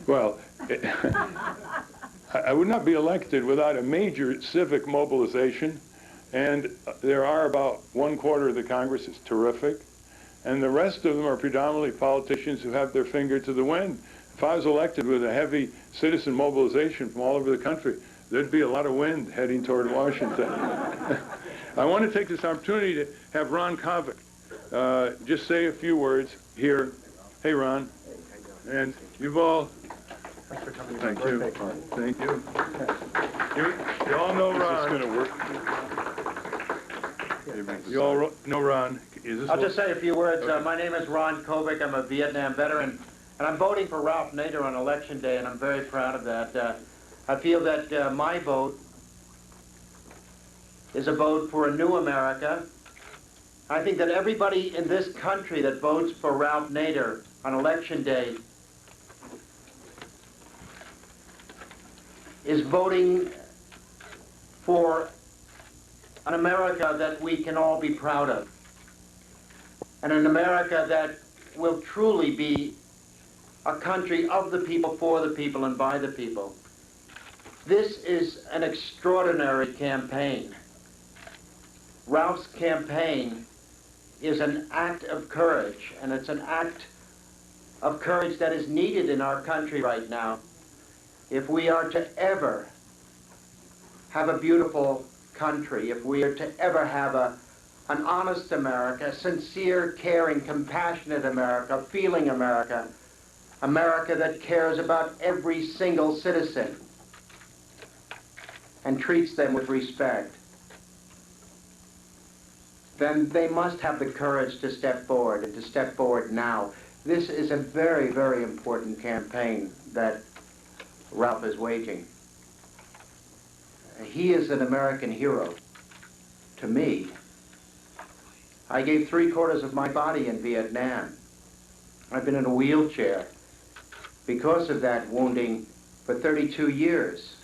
Well, I would not be elected without a major civic mobilization, and there are about 1/4 of the Congress is terrific, and the rest of them are predominantly politicians who have their finger to the wind. If I was elected with a heavy citizen mobilization from all over the country, there'd be a lot of wind heading toward Washington. I want to take this opportunity to have Ron Kovic just say a few words here. Hey, Ron. And you've all... Thanks for coming. Thank you. Thank you. You all know Ron. Is this going to work? You all know Ron. I'll just say a few words. Okay. My name is Ron Kovic. I'm a Vietnam veteran, and I'm voting for Ralph Nader on Election Day, and I'm very proud of that. I feel that my vote is a vote for a new America. I think that everybody in this country that votes for Ralph Nader on Election Day is voting for an America that we can all be proud of, and an America that will truly be a country of the people, for the people, and by the people. This is an extraordinary campaign. Ralph's campaign is an act of courage, and it's an act of courage that is needed in our country right now if we are to ever have a beautiful country, if we are to ever have an honest America, sincere, caring, compassionate America, feeling America, America that cares about every single citizen and treats them with respect, then they must have the courage to step forward, and to step forward now. This is a very, very important campaign that Ralph is waging. He is an American hero to me. I gave 3/4 of my body in Vietnam. I've been in a wheelchair because of that wounding for 32 years.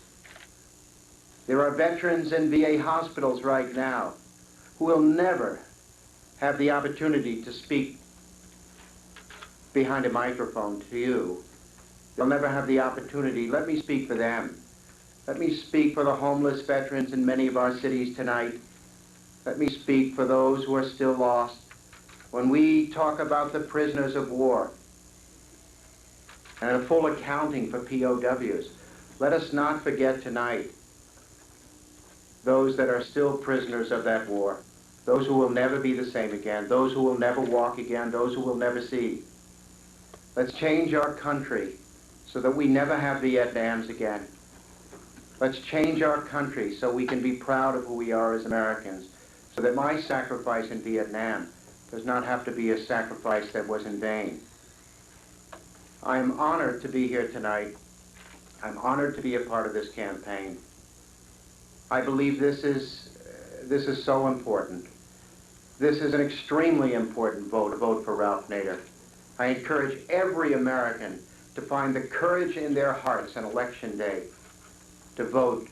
There are veterans in VA hospitals right now who will never have the opportunity to speak behind a microphone to you, they'll never have the opportunity. Let me speak for them. Let me speak for the homeless veterans in many of our cities tonight. Let me speak for those who are still lost. When we talk about the prisoners of war and a full accounting for POWs, let us not forget tonight those that are still prisoners of that war, those who will never be the same again, those who will never walk again, those who will never see. Let's change our country so that we never have Vietnams again. Let's change our country so we can be proud of who we are as Americans, so that my sacrifice in Vietnam does not have to be a sacrifice that was in vain. I am honored to be here tonight. I'm honored to be a part of this campaign. I believe this is so important. This is an extremely important vote, a vote for Ralph Nader. I encourage every American to find the courage in their hearts on Election Day to vote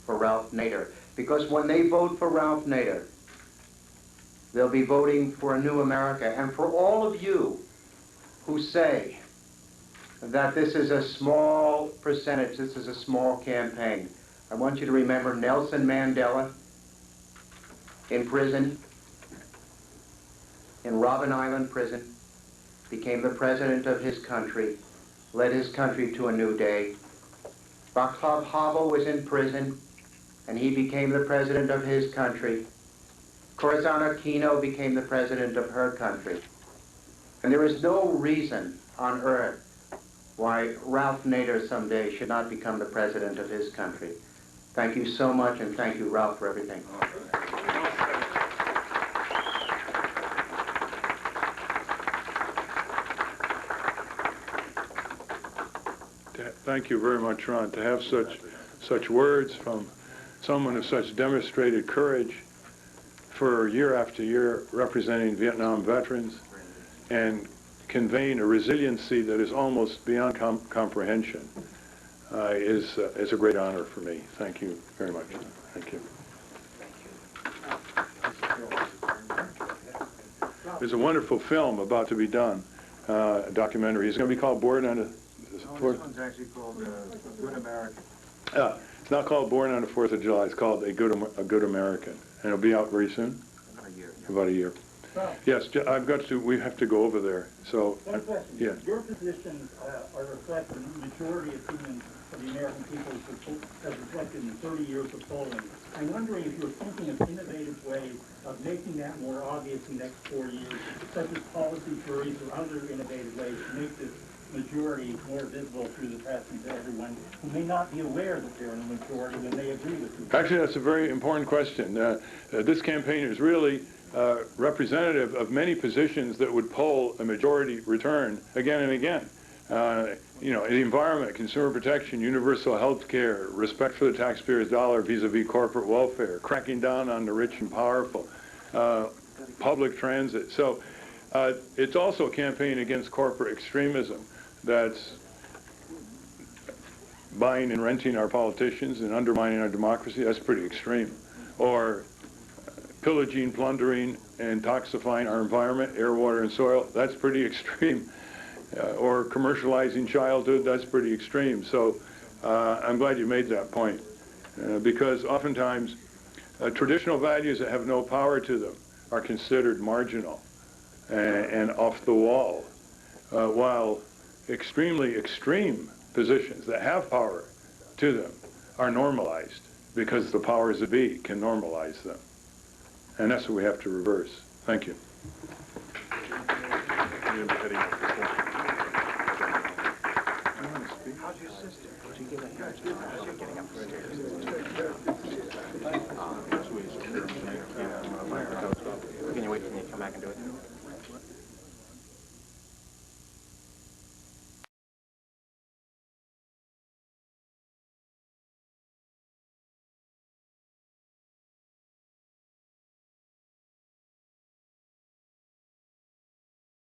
for Ralph Nader. Because when they vote for Ralph Nader, they'll be voting for a new America. And for all of you who say that this is a small percentage, this is a small campaign, I want you to remember Nelson Mandela in prison, in Robben Island prison, became the president of his country, led his country to a new day. Václav Havel was in prison, and he became the president of his country. Corazon Aquino became the president of her country. And there is no reason on earth why Ralph Nader someday should not become the president of his country. Thank you so much, and thank you, Ralph, for everything. Thank you very much, Ron. To have such words from someone of such demonstrated courage for year after year representing Vietnam veterans and conveying a resiliency that is almost beyond comprehension is a great honor for me. Thank you very much. Thank you. There's a wonderful film about to be done, a documentary. It's going to be called Born on a... This one's actually called Good American. It's not called Born on the 4th of July. It's called A Good American. And it'll be out very soon? About a year. About a year. Yes, we have to go over there. So, one question. Yeah. Your positions are reflected in the majority opinion of the American people as reflected in 30 years of polling. I'm wondering if you're thinking of innovative ways of making that more obvious in the next 4 years, such as policy juries or other innovative ways to make this majority more visible through the press and to everyone who may not be aware that they're in the majority when they agree with you. Actually, that's a very important question. This campaign is really representative of many positions that would poll a majority return again and again. You know, the environment, consumer protection, universal health care, respect for the taxpayer's dollar vis-a-vis corporate welfare, cracking down on the rich and powerful, public transit. So it's also a campaign against corporate extremism that's buying and renting our politicians and undermining our democracy. That's pretty extreme. Or pillaging, plundering, and toxifying our environment, air, water, and soil. That's pretty extreme. Or commercializing childhood. That's pretty extreme. So I'm glad you made that point. Because oftentimes traditional values that have no power to them are considered marginal and off the wall, while extremely extreme positions that have power to them are normalized because the powers that be can normalize them. And that's what we have to reverse. Thank you. How's your sister? Did you give her how's she getting up the stairs? Can you wait for me to come back and do it?